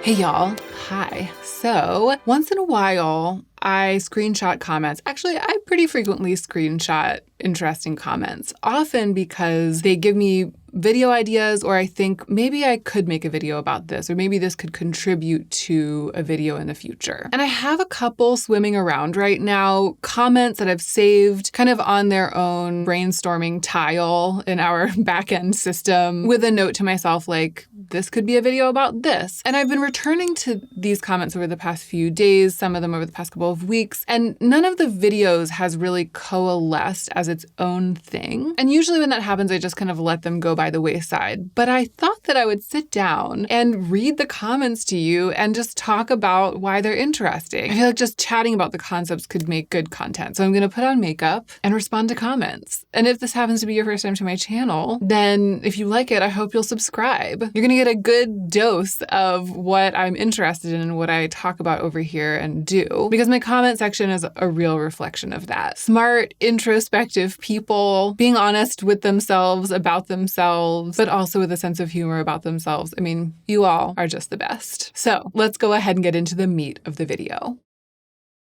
Hey y'all, hi. So once in a while, I screenshot comments. Actually, I pretty frequently screenshot interesting comments, often because they give me video ideas, or I think maybe I could make a video about this, or maybe this could contribute to a video in the future. And I have a couple swimming around right now, comments that I've saved kind of on their own brainstorming tile in our backend system with a note to myself like, this could be a video about this. And I've been returning to these comments over the past few days, some of them over the past couple of weeks, and none of the videos has really coalesced as its own thing. And usually when that happens, I just kind of let them go by the wayside. But I thought that I would sit down and read the comments to you and just talk about why they're interesting. I feel like just chatting about the concepts could make good content. So I'm going to put on makeup and respond to comments. And if this happens to be your first time to my channel, then if you like it, I hope you'll subscribe. You're going to get a good dose of what I'm interested in and what I talk about over here and do, because my comment section is a real reflection of that. Smart, introspective people being honest with themselves, about themselves, but also with a sense of humor about themselves. I mean, you all are just the best. So let's go ahead and get into the meat of the video.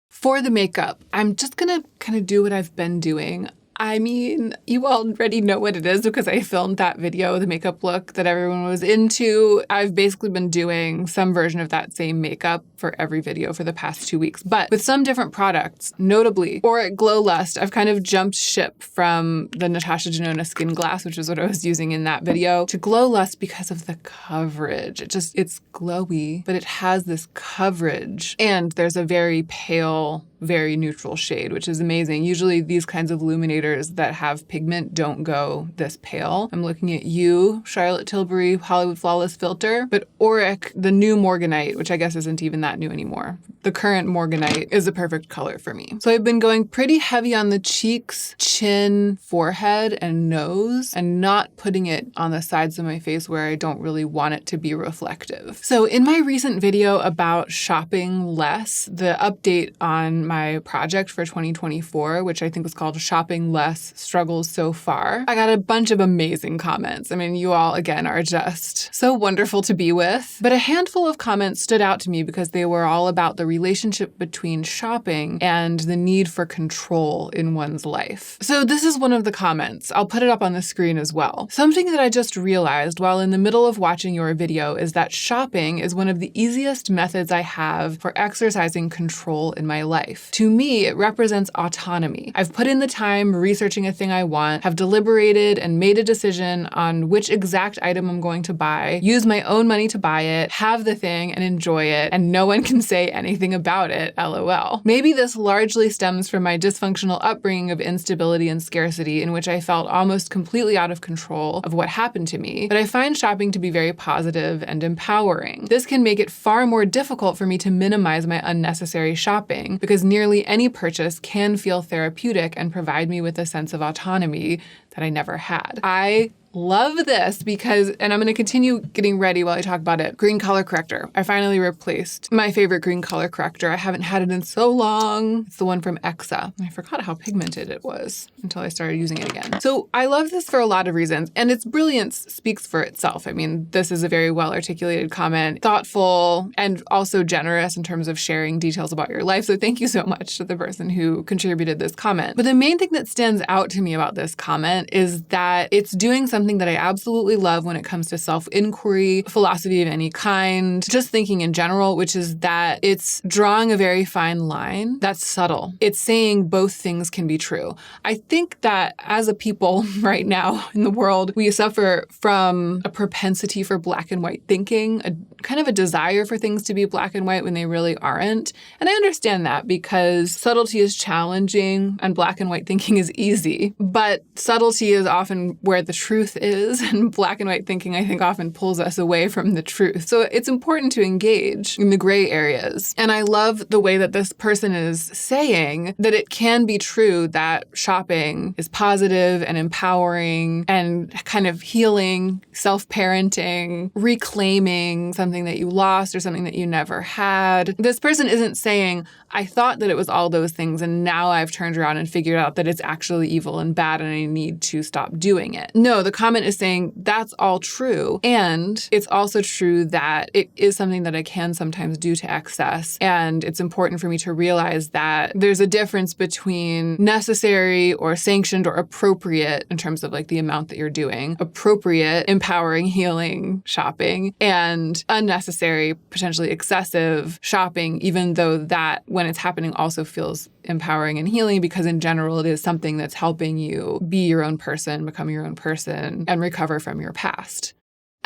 For the makeup, I'm just gonna kind of do what I've been doing. I mean, you already know what it is because I filmed that video, the makeup look that everyone was into. I've basically been doing some version of that same makeup for every video for the past 2 weeks, but with some different products, notably. Or at Glow Lust, I've kind of jumped ship from the Natasha Denona Skin Glass, which is what I was using in that video, to Glow Lust because of the coverage. It's glowy, but it has this coverage. And there's a very pale, very neutral shade, which is amazing. Usually these kinds of illuminators that have pigment don't go this pale. I'm looking at you, Charlotte Tilbury Hollywood Flawless Filter, but Auric, the new Morganite, which I guess isn't even that new anymore. The current Morganite is a perfect color for me. So I've been going pretty heavy on the cheeks, chin, forehead, and nose, and not putting it on the sides of my face where I don't really want it to be reflective. So in my recent video about shopping less, the update on my project for 2024, which I think was called Shopping Less Struggles So Far, I got a bunch of amazing comments. I mean, you all, again, are just so wonderful to be with. But a handful of comments stood out to me because they were all about the relationship between shopping and the need for control in one's life. So this is one of the comments. I'll put it up on the screen as well. Something that I just realized while in the middle of watching your video is that shopping is one of the easiest methods I have for exercising control in my life. To me, it represents autonomy. I've put in the time researching a thing I want, have deliberated and made a decision on which exact item I'm going to buy, use my own money to buy it, have the thing and enjoy it, and no one can say anything about it, LOL. Maybe this largely stems from my dysfunctional upbringing of instability and scarcity, in which I felt almost completely out of control of what happened to me, but I find shopping to be very positive and empowering. This can make it far more difficult for me to minimize my unnecessary shopping, because nearly any purchase can feel therapeutic and provide me with a sense of autonomy that I never had. I love this because, and I'm going to continue getting ready while I talk about it, green color corrector. I finally replaced my favorite green color corrector. I haven't had it in so long. It's the one from Exa. I forgot how pigmented it was until I started using it again. So I love this for a lot of reasons, and its brilliance speaks for itself. I mean, this is a very well-articulated comment, thoughtful, and also generous in terms of sharing details about your life. So thank you so much to the person who contributed this comment. But the main thing that stands out to me about this comment is that it's doing something that I absolutely love when it comes to self-inquiry, philosophy of any kind, just thinking in general, which is that it's drawing a very fine line that's subtle. It's saying both things can be true. I think that as a people right now in the world, we suffer from a propensity for black and white thinking, a kind of a desire for things to be black and white when they really aren't. And I understand that because subtlety is challenging and black and white thinking is easy. But subtlety is often where the truth is, and black and white thinking, I think, often pulls us away from the truth. So it's important to engage in the gray areas. And I love the way that this person is saying that it can be true that shopping is positive and empowering and kind of healing, self-parenting, reclaiming something that you lost or something that you never had. This person isn't saying, I thought that it was all those things, and now I've turned around and figured out that it's actually evil and bad and I need to stop doing it. No, the comment is saying that's all true. And it's also true that it is something that I can sometimes do to excess. And it's important for me to realize that there's a difference between necessary or sanctioned or appropriate in terms of like the amount that you're doing, appropriate, empowering, healing shopping, and unnecessary, potentially excessive shopping, even though that when it's happening also feels empowering and healing, because in general, it is something that's helping you be your own person, become your own person, and recover from your past.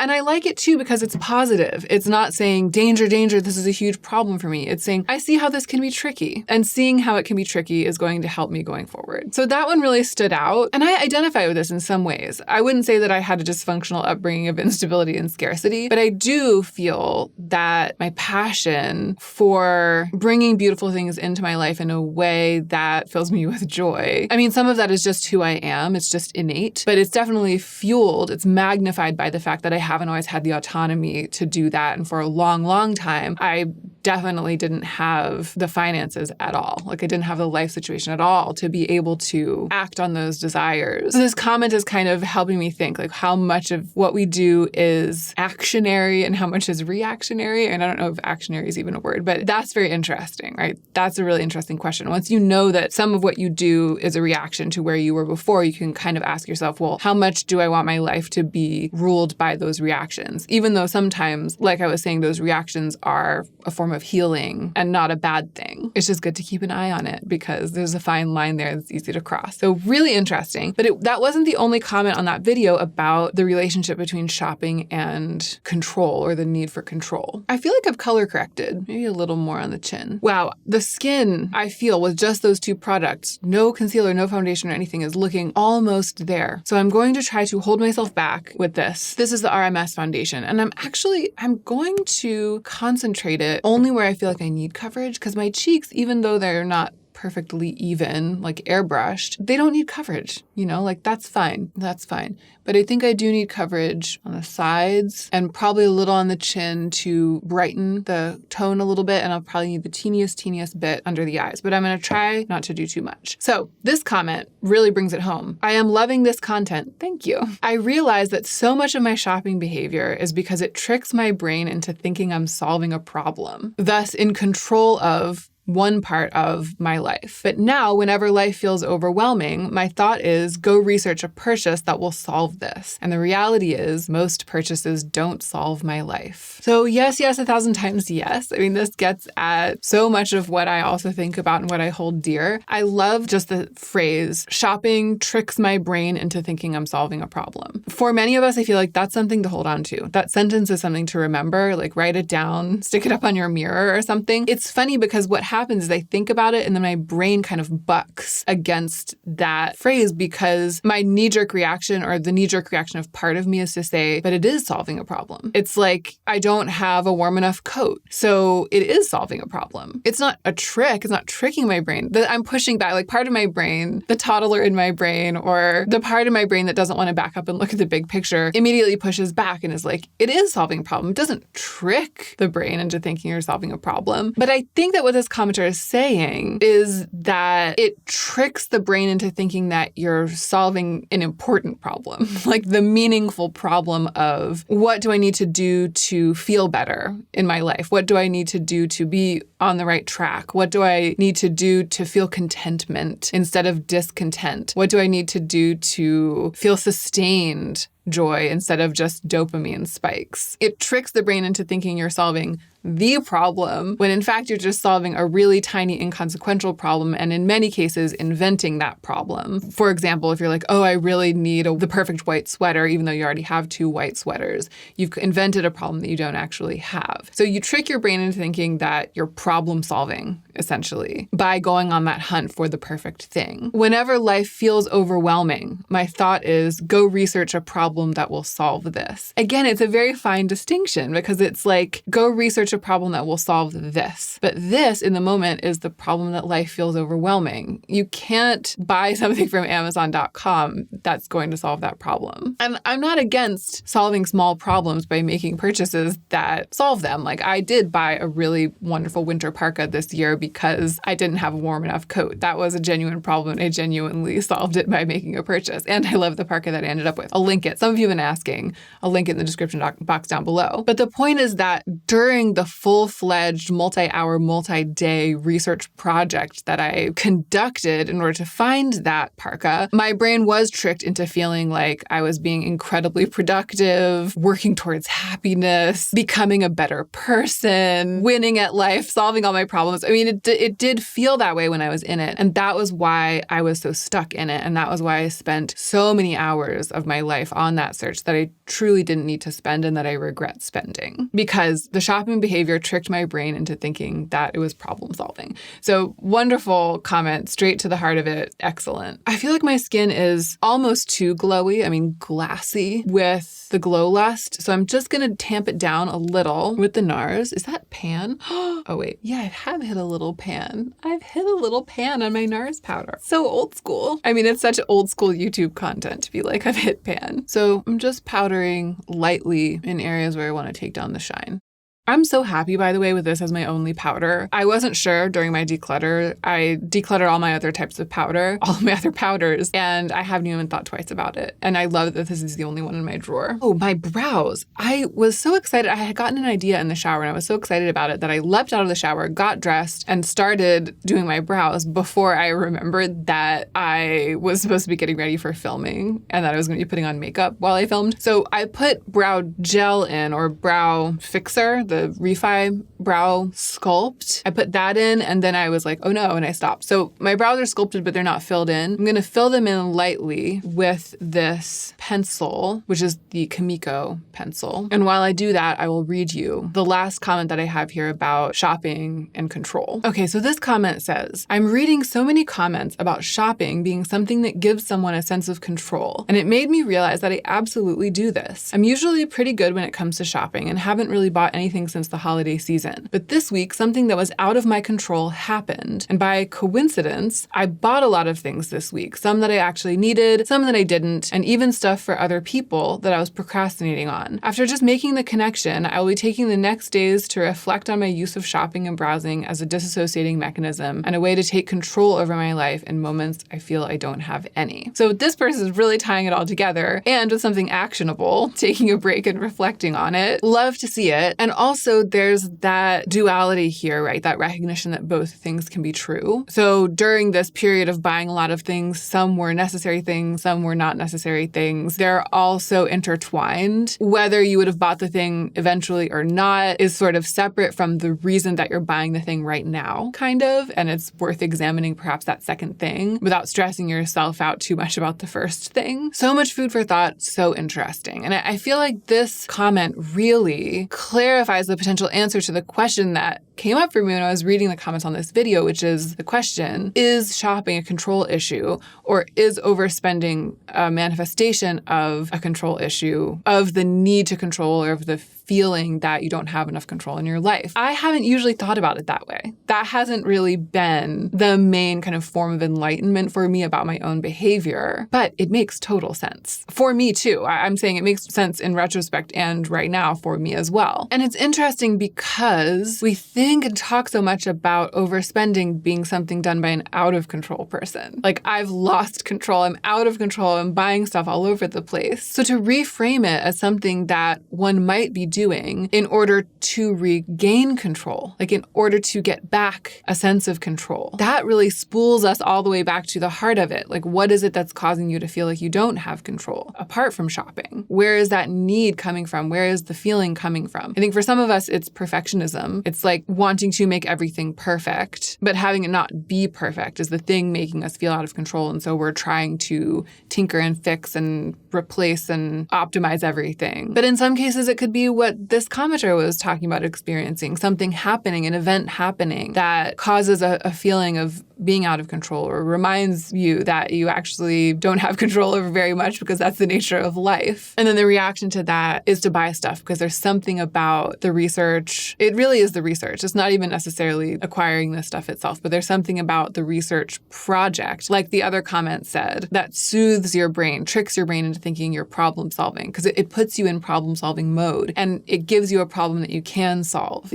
And I like it too because it's positive. It's not saying, danger, danger, this is a huge problem for me. It's saying, I see how this can be tricky. And seeing how it can be tricky is going to help me going forward. So that one really stood out. And I identify with this in some ways. I wouldn't say that I had a dysfunctional upbringing of instability and scarcity, but I do feel that my passion for bringing beautiful things into my life in a way that fills me with joy. I mean, some of that is just who I am. It's just innate, but it's definitely fueled. It's magnified by the fact that I haven't always had the autonomy to do that. And for a long, long time, I definitely didn't have the finances at all. Like I didn't have the life situation at all to be able to act on those desires. So this comment is kind of helping me think like how much of what we do is actionary and how much is reactionary. And I don't know if actionary is even a word, but that's very interesting, right? That's a really interesting question. Once you know that some of what you do is a reaction to where you were before, you can kind of ask yourself, well, how much do I want my life to be ruled by those reactions? Even though sometimes, like I was saying, those reactions are a form of healing and not a bad thing. It's just good to keep an eye on it because there's a fine line there that's easy to cross. So really interesting. But that wasn't the only comment on that video about the relationship between shopping and control or the need for control. I feel like I've color corrected, maybe a little more on the chin. Wow, the skin, I feel, with just those two products, no concealer, no foundation or anything, is looking almost there. So I'm going to try to hold myself back with this. This is the RMS foundation. And I'm going to concentrate it only where I feel like I need coverage, because my cheeks, even though they're not perfectly even, like airbrushed, they don't need coverage, like that's fine. That's fine. But I think I do need coverage on the sides and probably a little on the chin to brighten the tone a little bit. And I'll probably need the teeniest bit under the eyes, but I'm going to try not to do too much. So this comment really brings it home. I am loving this content. Thank you. I realize that so much of my shopping behavior is because it tricks my brain into thinking I'm solving a problem, thus in control of one part of my life. But now, whenever life feels overwhelming, my thought is go research a purchase that will solve this. And the reality is most purchases don't solve my life. So yes, 1,000 times yes. I mean, this gets at so much of what I also think about and what I hold dear. I love just the phrase, shopping tricks my brain into thinking I'm solving a problem. For many of us, I feel like that's something to hold on to. That sentence is something to remember, like write it down, stick it up on your mirror or something. It's funny because what happens is I think about it and then my brain kind of bucks against that phrase because my knee-jerk reaction or the knee-jerk reaction of part of me is to say, but it is solving a problem. It's like, I don't have a warm enough coat. So it is solving a problem. It's not a trick. It's not tricking my brain. I'm pushing back, like part of my brain, the toddler in my brain or the part of my brain that doesn't want to back up and look at the big picture immediately pushes back and is like, it is solving a problem. It doesn't trick the brain into thinking you're solving a problem. But I think that what this commenter is saying is that it tricks the brain into thinking that you're solving an important problem, like the meaningful problem of what do I need to do to feel better in my life? What do I need to do to be on the right track? What do I need to do to feel contentment instead of discontent? What do I need to do to feel sustained joy instead of just dopamine spikes? It tricks the brain into thinking you're solving the problem when in fact you're just solving a really tiny inconsequential problem and in many cases inventing that problem. For example, if you're like, oh, I really need the perfect white sweater, even though you already have 2 white sweaters, you've invented a problem that you don't actually have. So you trick your brain into thinking that you're problem solving essentially by going on that hunt for the perfect thing. Whenever life feels overwhelming, my thought is go research a problem that will solve this. Again, it's a very fine distinction because it's like go research research a problem that will solve this. But this, in the moment, is the problem that life feels overwhelming. You can't buy something from Amazon.com that's going to solve that problem. And I'm not against solving small problems by making purchases that solve them. Like, I did buy a really wonderful winter parka this year because I didn't have a warm enough coat. That was a genuine problem, and I genuinely solved it by making a purchase. And I love the parka that I ended up with. I'll link it. Some of you have been asking. I'll link it in the description box down below. But the point is that during the full-fledged multi-hour, multi-day research project that I conducted in order to find that parka, my brain was tricked into feeling like I was being incredibly productive, working towards happiness, becoming a better person, winning at life, solving all my problems. I mean, it did feel that way when I was in it. And that was why I was so stuck in it. And that was why I spent so many hours of my life on that search that I truly didn't need to spend and that I regret spending, because the shopping behavior tricked my brain into thinking that it was problem solving. So wonderful comment, straight to the heart of it. Excellent. I feel like my skin is almost too glowy. I mean, glassy with the Glow Lust. So I'm just going to tamp it down a little with the NARS. Is that pan? Oh, wait. Yeah, I have hit a little pan. I've hit a little pan on my NARS powder. So old school. I mean, it's such old school YouTube content to be like, I've hit pan. So I'm just powdering lightly in areas where I want to take down the shine. I'm so happy, by the way, with this as my only powder. I wasn't sure during my declutter. I decluttered all my other types of powder, all of my other powders, and I haven't even thought twice about it. And I love that this is the only one in my drawer. Oh, my brows. I was so excited. I had gotten an idea in the shower, and I was so excited about it that I leapt out of the shower, got dressed, and started doing my brows before I remembered that I was supposed to be getting ready for filming and that I was going to be putting on makeup while I filmed. So I put brow gel in, or brow fixer, the Refi brow sculpt. I put that in, and then I was like, oh no, and I stopped. So my brows are sculpted, but they're not filled in. I'm going to fill them in lightly with this pencil, which is the Kamiko pencil. And while I do that, I will read you the last comment that I have here about shopping and control. Okay, so this comment says, I'm reading so many comments about shopping being something that gives someone a sense of control, and it made me realize that I absolutely do this. I'm usually pretty good when it comes to shopping and haven't really bought anything since the holiday season. But this week, something that was out of my control happened. And by coincidence, I bought a lot of things this week. Some that I actually needed, some that I didn't, and even stuff for other people that I was procrastinating on. After just making the connection, I will be taking the next days to reflect on my use of shopping and browsing as a disassociating mechanism and a way to take control over my life in moments I feel I don't have any. So this person is really tying it all together, and with something actionable, taking a break and reflecting on it. Love to see it. And also, there's that duality here, right? That recognition that both things can be true. So during this period of buying a lot of things, some were necessary things, some were not necessary things. They're also intertwined. Whether you would have bought the thing eventually or not is sort of separate from the reason that you're buying the thing right now, kind of. And it's worth examining perhaps that second thing without stressing yourself out too much about the first thing. So much food for thought, so interesting. And I feel like this comment really clarifies the potential answer to the question that came up for me when I was reading the comments on this video, which is the question, is shopping a control issue, or is overspending a manifestation of a control issue, of the need to control, or of the feeling that you don't have enough control in your life? I haven't usually thought about it that way. That hasn't really been the main kind of form of enlightenment for me about my own behavior, but it makes total sense. For me too. I'm saying it makes sense in retrospect and right now for me as well. And it's interesting because we think and talk so much about overspending being something done by an out of control person. Like, I've lost control, I'm out of control, I'm buying stuff all over the place. So to reframe it as something that one might be doing in order to regain control, like in order to get back a sense of control, that really spools us all the way back to the heart of it. Like, what is it that's causing you to feel like you don't have control apart from shopping? Where is that need coming from? Where is the feeling coming from? I think for some of us, it's perfectionism. It's like wanting to make everything perfect, but having it not be perfect is the thing making us feel out of control. And so we're trying to tinker and fix and replace and optimize everything. But in some cases, it could be what this commenter was talking about experiencing, something happening, an event happening that causes a feeling of being out of control or reminds you that you actually don't have control over very much because that's the nature of life. And then the reaction to that is to buy stuff because there's something about the research. It really is the research. It's not even necessarily acquiring the stuff itself, but there's something about the research project, like the other comment said, that soothes your brain, tricks your brain into thinking you're problem solving because it puts you in problem solving mode and it gives you a problem that you can solve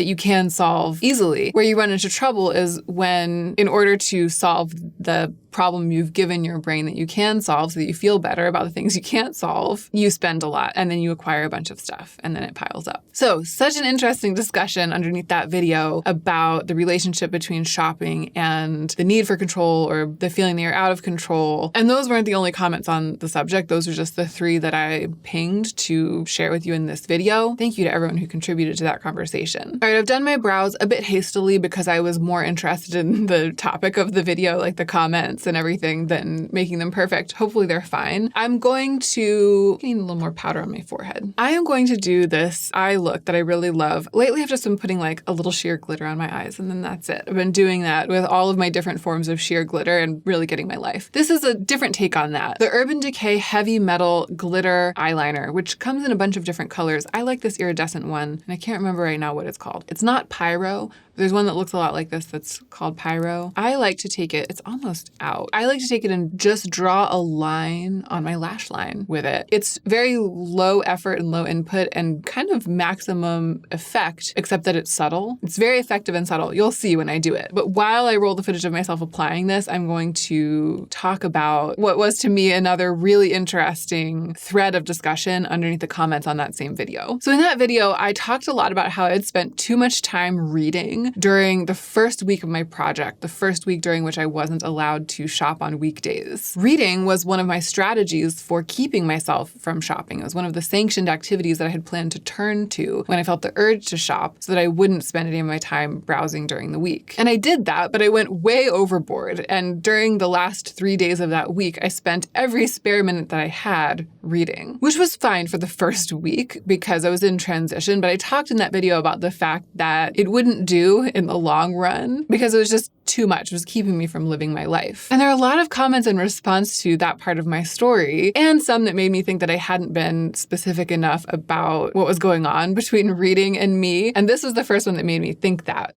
easily. Where you run into trouble is when, in order to solve the problem you've given your brain that you can solve so that you feel better about the things you can't solve, you spend a lot and then you acquire a bunch of stuff and then it piles up. So such an interesting discussion underneath that video about the relationship between shopping and the need for control or the feeling that you're out of control. And those weren't the only comments on the subject. Those are just the 3 that I pinged to share with you in this video. Thank you to everyone who contributed to that conversation. All right, I've done my browse a bit hastily because I was more interested in the topic of the video, like the comments and everything, than making them perfect. Hopefully they're fine. I'm going to need a little more powder on my forehead. I am going to do this eye look that I really love. Lately, I've just been putting like a little sheer glitter on my eyes and then that's it. I've been doing that with all of my different forms of sheer glitter and really getting my life. This is a different take on that. The Urban Decay Heavy Metal Glitter Eyeliner, which comes in a bunch of different colors. I like this iridescent one and I can't remember right now what it's called. It's not Pyro. There's one that looks a lot like this that's called Pyro. I like to take it, it's almost out. I like to take it and just draw a line on my lash line with it. It's very low effort and low input and kind of maximum effect, except that it's subtle. It's very effective and subtle. You'll see when I do it. But while I roll the footage of myself applying this, I'm going to talk about what was to me another really interesting thread of discussion underneath the comments on that same video. So in that video, I talked a lot about how I'd spent too much time reading during the first week of my project, the first week during which I wasn't allowed to shop on weekdays. Reading was one of my strategies for keeping myself from shopping. It was one of the sanctioned activities that I had planned to turn to when I felt the urge to shop so that I wouldn't spend any of my time browsing during the week. And I did that, but I went way overboard. And during the last 3 days of that week, I spent every spare minute that I had reading, which was fine for the first week because I was in transition. But I talked in that video about the fact that it wouldn't do in the long run because it was just too much. It was keeping me from living my life. And there are a lot of comments in response to that part of my story and some that made me think that I hadn't been specific enough about what was going on between reading and me. And this was the first one that made me think that.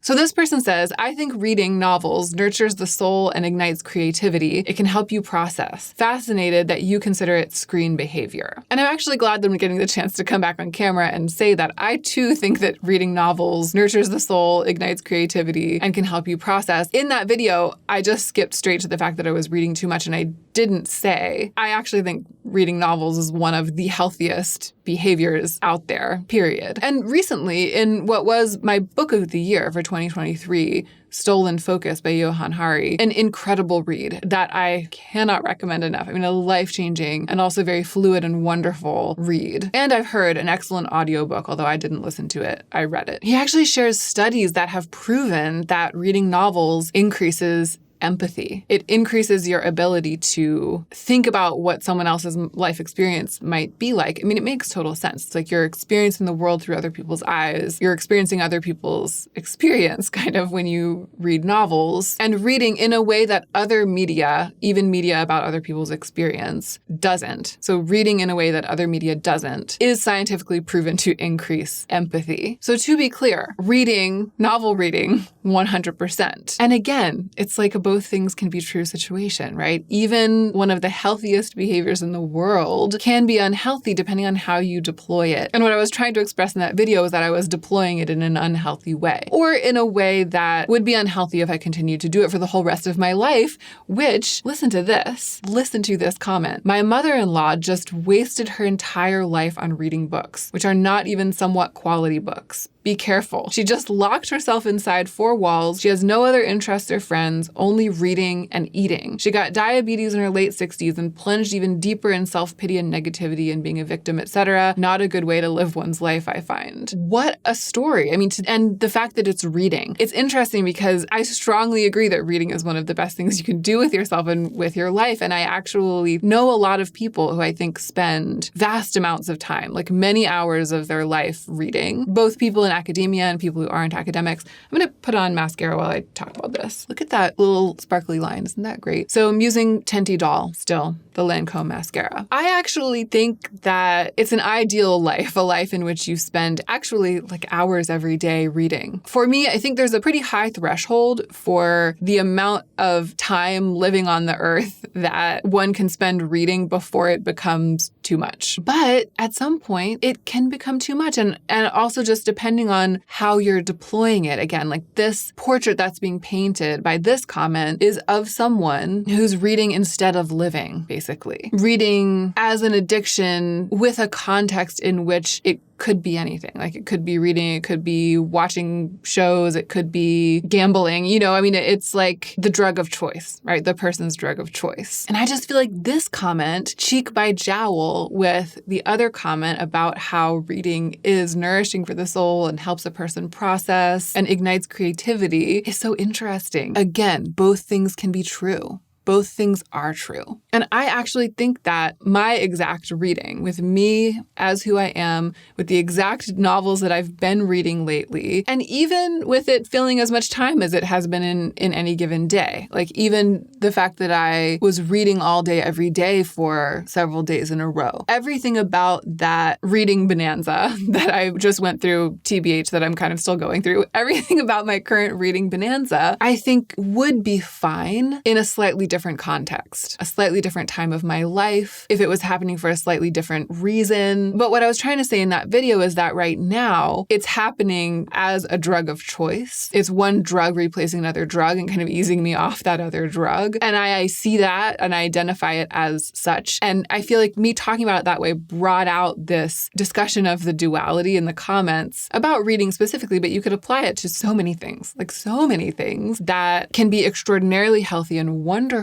So this person says, I think reading novels nurtures the soul and ignites creativity. It can help you process. Fascinated that you consider it screen behavior. And I'm actually glad that I'm getting the chance to come back on camera and say that I too think that reading novels nurtures the soul, ignites creativity, and can help you process. In that video, I just skipped straight to the fact that I was reading too much and I didn't say, I actually think reading novels is one of the healthiest behaviors out there, period. And recently, in what was my book of the year for 2023, Stolen Focus by Johann Hari, an incredible read that I cannot recommend enough. I mean, a life-changing and also very fluid and wonderful read. And I've heard an excellent audiobook, although I didn't listen to it, I read it. He actually shares studies that have proven that reading novels increases empathy. It increases your ability to think about what someone else's life experience might be like. I mean, it makes total sense. It's like you're experiencing the world through other people's eyes. You're experiencing other people's experience kind of when you read novels and reading in a way that other media, even media about other people's experience, doesn't. So reading in a way that other media doesn't is scientifically proven to increase empathy. So to be clear, novel reading, 100%. And again, it's like a both things can be true situation, right? Even one of the healthiest behaviors in the world can be unhealthy depending on how you deploy it. And what I was trying to express in that video was that I was deploying it in an unhealthy way, or in a way that would be unhealthy if I continued to do it for the whole rest of my life, which, listen to this comment. My mother-in-law just wasted her entire life on reading books, which are not even somewhat quality books. Be careful. She just locked herself inside 4 walls. She has no other interests or friends, only reading and eating. She got diabetes in her late 60s and plunged even deeper in self-pity and negativity and being a victim, etc. Not a good way to live one's life, I find. What a story. I mean, and the fact that it's reading. It's interesting because I strongly agree that reading is one of the best things you can do with yourself and with your life. And I actually know a lot of people who I think spend vast amounts of time, like many hours of their life reading, both people in academia and people who aren't academics. I'm going to put on mascara while I talk about this. Look at that little sparkly line. Isn't that great? So I'm using Tinty Doll still, the Lancome mascara. I actually think that it's an ideal life, a life in which you spend actually like hours every day reading. For me, I think there's a pretty high threshold for the amount of time living on the earth that one can spend reading before it becomes too much. But at some point, it can become too much. And also just depending on how you're deploying it. Again, like this portrait that's being painted by this comment is of someone who's reading instead of living, basically. Reading as an addiction with a context in which it could be anything. Like it could be reading, it could be watching shows, it could be gambling. I mean, it's like the drug of choice, right? The person's drug of choice. And I just feel like this comment, cheek by jowl with the other comment about how reading is nourishing for the soul and helps a person process and ignites creativity is so interesting. Again, both things can be true. Both things are true. And I actually think that my exact reading, with me as who I am, with the exact novels that I've been reading lately, and even with it filling as much time as it has been in any given day, like even the fact that I was reading all day, every day for several days in a row, everything about that reading bonanza that I just went through, TBH, that I'm kind of still going through, everything about my current reading bonanza, I think would be fine in a slightly different context, a slightly different time of my life, if it was happening for a slightly different reason. But what I was trying to say in that video is that right now, it's happening as a drug of choice. It's one drug replacing another drug and kind of easing me off that other drug. And I see that and I identify it as such. And I feel like me talking about it that way brought out this discussion of the duality in the comments about reading specifically, but you could apply it to so many things, like so many things that can be extraordinarily healthy and wonderful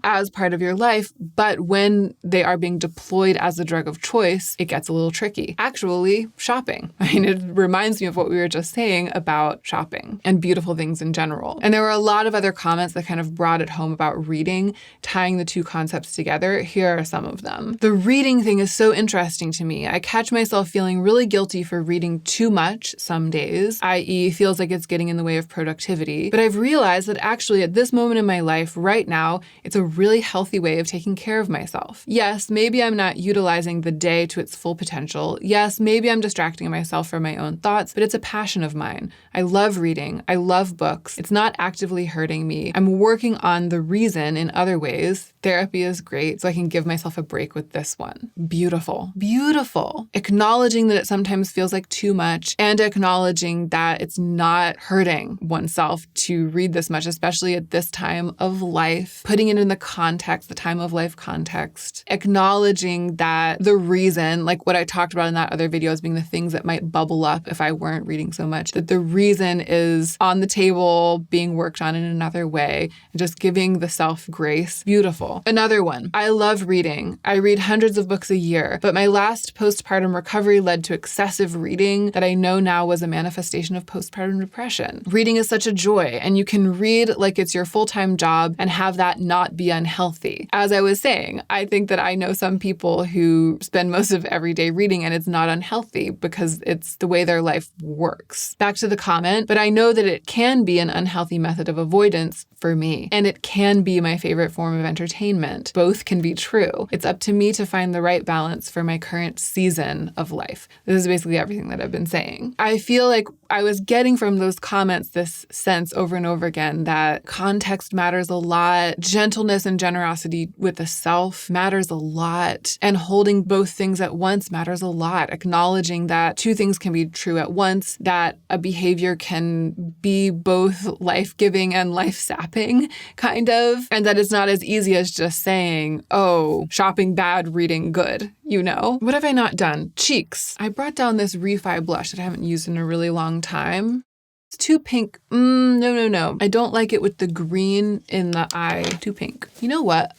as part of your life, but when they are being deployed as a drug of choice, it gets a little tricky. Actually, shopping. I mean, it reminds me of what we were just saying about shopping and beautiful things in general. And there were a lot of other comments that kind of brought it home about reading, tying the two concepts together. Here are some of them. The reading thing is so interesting to me. I catch myself feeling really guilty for reading too much some days, i.e. feels like it's getting in the way of productivity. But I've realized that actually at this moment in my life right now, it's a really healthy way of taking care of myself. Yes, maybe I'm not utilizing the day to its full potential. Yes, maybe I'm distracting myself from my own thoughts, but it's a passion of mine. I love reading. I love books. It's not actively hurting me. I'm working on the reason in other ways. Therapy is great, so I can give myself a break with this one. Beautiful. Beautiful. Acknowledging that it sometimes feels like too much and acknowledging that it's not hurting oneself to read this much, especially at this time of life. Putting it in the context, the time of life context, acknowledging that the reason, like what I talked about in that other video as being the things that might bubble up if I weren't reading so much, that the reason is on the table, being worked on in another way, and just giving the self grace. Beautiful. Another one. I love reading. I read hundreds of books a year, but my last postpartum recovery led to excessive reading that I know now was a manifestation of postpartum depression. Reading is such a joy, and you can read like it's your full-time job and have that not be unhealthy. As I was saying, I think that I know some people who spend most of every day reading and it's not unhealthy because it's the way their life works. Back to the comment, but I know that it can be an unhealthy method of avoidance for me, and it can be my favorite form of entertainment. Both can be true. It's up to me to find the right balance for my current season of life. This is basically everything that I've been saying. I feel like I was getting from those comments this sense over and over again that context matters a lot, gentleness and generosity with the self matters a lot, and holding both things at once matters a lot. Acknowledging that two things can be true at once, that a behavior can be both life-giving and life-sapping shopping, kind of, and that it's not as easy as just saying, oh, shopping bad, reading good, you know? What have I not done? Cheeks. I brought down this Refi blush that I haven't used in a really long time. It's too pink. No. I don't like it with the green in the eye. Too pink. You know what?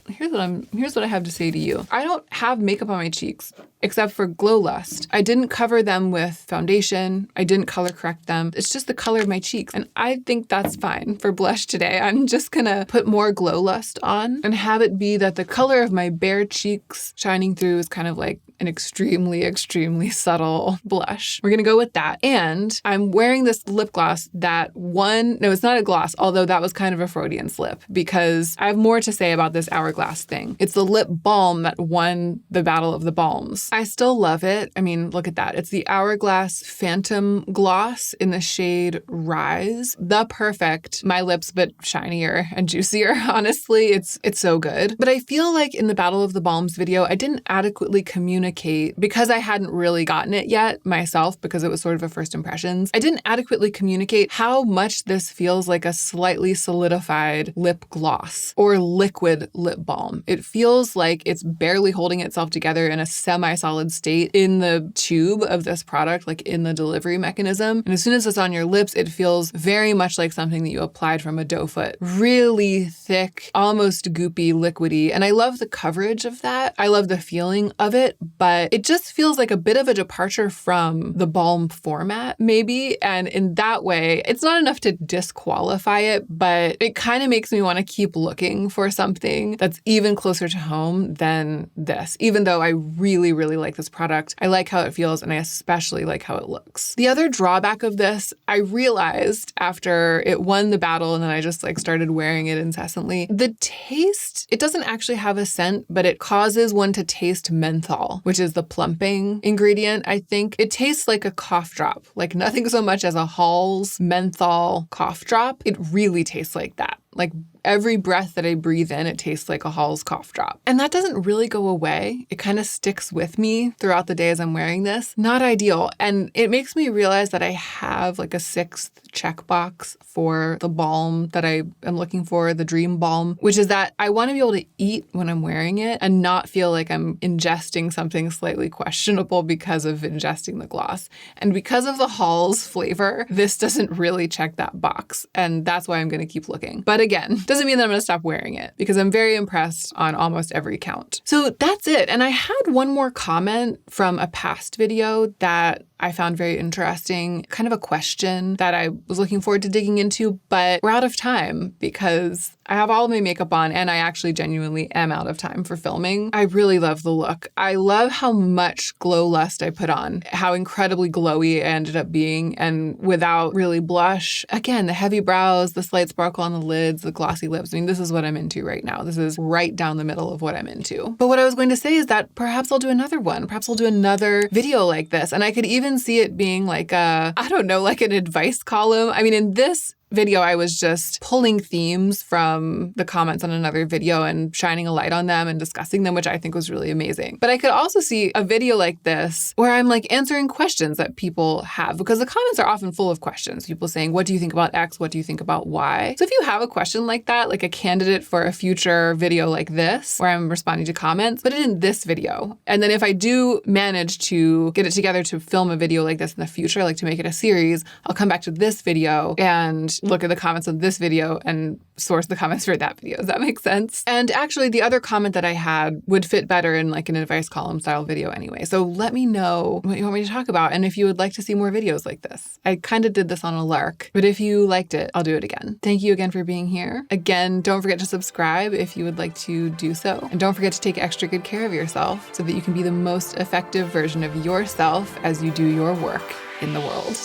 Here's what I have to say to you. I don't have makeup on my cheeks except for Glow Lust. I didn't cover them with foundation. I didn't color correct them. It's just the color of my cheeks. And I think that's fine for blush today. I'm just gonna put more Glow Lust on and have it be that the color of my bare cheeks shining through is kind of like an extremely, extremely subtle blush. We're gonna go with that. And I'm wearing this lip gloss it's not a gloss, although that was kind of a Freudian slip because I have more to say about this Hourglass thing. It's the lip balm that won the battle of the balms. I still love it. I mean, look at that. It's the Hourglass Phantom Gloss in the shade Rise. The perfect, my lips, but shinier and juicier. Honestly, it's so good. But I feel like in the Battle of the Balms video, I didn't adequately communicate because I hadn't really gotten it yet myself because it was sort of a first impressions. I didn't adequately communicate how much this feels like a slightly solidified lip gloss or liquid lip balm. It feels like it's barely holding itself together in a semi-solid state in the tube of this product, like in the delivery mechanism. And as soon as it's on your lips, it feels very much like something that you applied from a doe foot. Really thick, almost goopy, liquidy. And I love the coverage of that. I love the feeling of it, but it just feels like a bit of a departure from the balm format, maybe. And in that way, it's not enough to disqualify it, but it kind of makes me want to keep looking for something that's even closer to home than this, even though I really, really like this product. I like how it feels, and I especially like how it looks. The other drawback of this, I realized after it won the battle and then I just started wearing it incessantly, the taste, it doesn't actually have a scent, but it causes one to taste menthol, which is the plumping ingredient. I think it tastes like a cough drop, like nothing so much as a Halls menthol cough drop. It really tastes like that. Like every breath that I breathe in, it tastes like a Halls cough drop. And that doesn't really go away. It kind of sticks with me throughout the day as I'm wearing this. Not ideal. And it makes me realize that I have like a sixth checkbox for the balm that I am looking for, the dream balm, which is that I want to be able to eat when I'm wearing it and not feel like I'm ingesting something slightly questionable because of ingesting the gloss. And because of the Halls flavor, this doesn't really check that box. And that's why I'm going to keep looking. But again, doesn't mean that I'm going to stop wearing it because I'm very impressed on almost every count. So that's it. And I had one more comment from a past video that I found very interesting, kind of a question that I was looking forward to digging into, but we're out of time because I have all of my makeup on and I actually genuinely am out of time for filming. I really love the look. I love how much Glow Lust I put on, how incredibly glowy I ended up being and without really blush. Again, the heavy brows, the slight sparkle on the lids, the glossy lips. I mean, this is what I'm into right now. This is right down the middle of what I'm into. But what I was going to say is that perhaps I'll do another one. Perhaps I'll do another video like this. And I could even see it being like like an advice column. I mean, in this video, I was just pulling themes from the comments on another video and shining a light on them and discussing them, which I think was really amazing. But I could also see a video like this where I'm answering questions that people have, because the comments are often full of questions. People saying, what do you think about X? What do you think about Y? So if you have a question like that, like a candidate for a future video like this, where I'm responding to comments, put it in this video. And then if I do manage to get it together to film a video like this in the future, like to make it a series, I'll come back to this video and look at the comments of this video and source the comments for that video. Does that make sense? And actually, the other comment that I had would fit better in an advice column style video anyway. So let me know what you want me to talk about and if you would like to see more videos like this. I kind of did this on a lark, but if you liked it, I'll do it again. Thank you again for being here. Again, don't forget to subscribe if you would like to do so. And don't forget to take extra good care of yourself so that you can be the most effective version of yourself as you do your work in the world.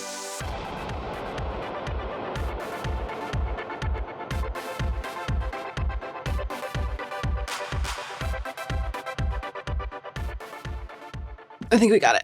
I think we got it.